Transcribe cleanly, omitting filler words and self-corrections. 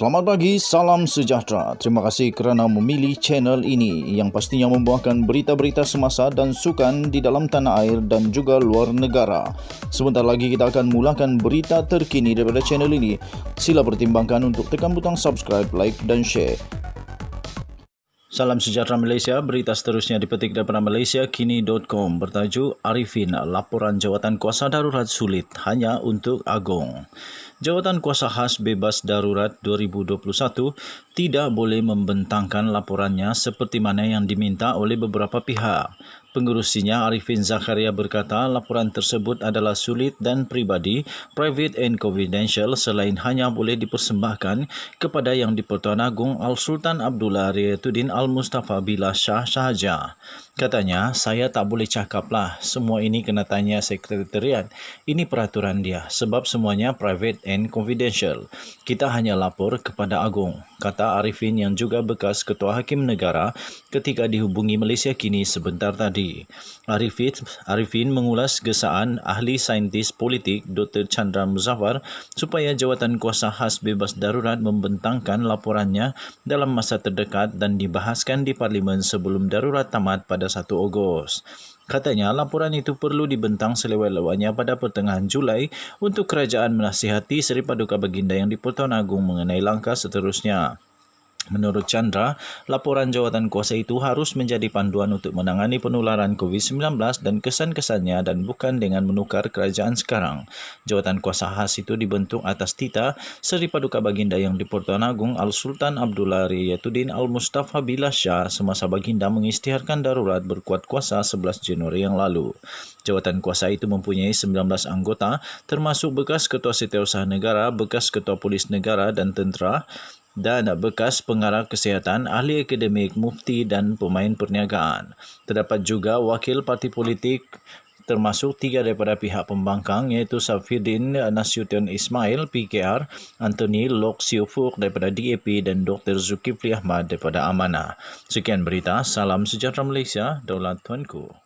Selamat pagi, salam sejahtera. Terima kasih kerana memilih channel ini yang pastinya membawakan berita-berita semasa dan sukan di dalam tanah air dan juga luar negara. Sebentar lagi kita akan mulakan berita terkini daripada channel ini. Sila pertimbangkan untuk tekan butang subscribe, like dan share. Salam sejahtera Malaysia, berita seterusnya dipetik daripada malaysiakini.com bertajuk Arifin, laporan jawatan kuasa darurat sulit hanya untuk Agong. Jawatan Kuasa Khas Bebas Darurat 2021 tidak boleh membentangkan laporannya seperti mana yang diminta oleh beberapa pihak. Pengerusinya Arifin Zakaria berkata laporan tersebut adalah sulit dan pribadi, private and confidential selain hanya boleh dipersembahkan kepada Yang di-Pertuan Agong Al-Sultan Abdullah Riayatuddin Al-Mustafa Billah Shah sahaja. Katanya, saya tak boleh cakaplah, semua ini kena tanya sekretariat. Ini peraturan dia sebab semuanya private and confidential. Kita hanya lapor kepada Agong, kata Arifin yang juga bekas Ketua Hakim Negara ketika dihubungi Malaysia Kini sebentar tadi. Arifin mengulas gesaan ahli saintis politik Dr. Chandra Muzaffar supaya Jawatan Kuasa Khas Bebas Darurat membentangkan laporannya dalam masa terdekat dan dibahaskan di Parlimen sebelum darurat tamat pada 1 Ogos. Katanya laporan itu perlu dibentang selewat-lewatnya pada pertengahan Julai untuk kerajaan menasihati Seri Paduka Baginda Yang di-Pertuan Agong mengenai langkah seterusnya. Menurut Chandra, laporan jawatan kuasa itu harus menjadi panduan untuk menangani penularan COVID-19 dan kesan-kesannya dan bukan dengan menukar kerajaan sekarang. Jawatan kuasa khas itu dibentuk atas titah Seri Paduka Baginda Yang di-Pertuan Agong Al-Sultan Abdullah Riayatuddin Al-Mustafa Billah Shah semasa Baginda mengisytiharkan darurat berkuat kuasa 11 Januari yang lalu. Jawatan kuasa itu mempunyai 19 anggota termasuk bekas Ketua Setiausaha Negara, bekas Ketua Polis Negara dan Tentera, dan bekas pengarah kesihatan, ahli akademik, mufti dan pemain perniagaan. Terdapat juga wakil parti politik termasuk 3 daripada pihak pembangkang iaitu Safiuddin Nasution Ismail PKR, Anthony Lok Siu Fook daripada DAP dan Dr. Zulkifli Ahmad daripada Amanah. Sekian berita, salam sejahtera Malaysia, Daulat Tuanku.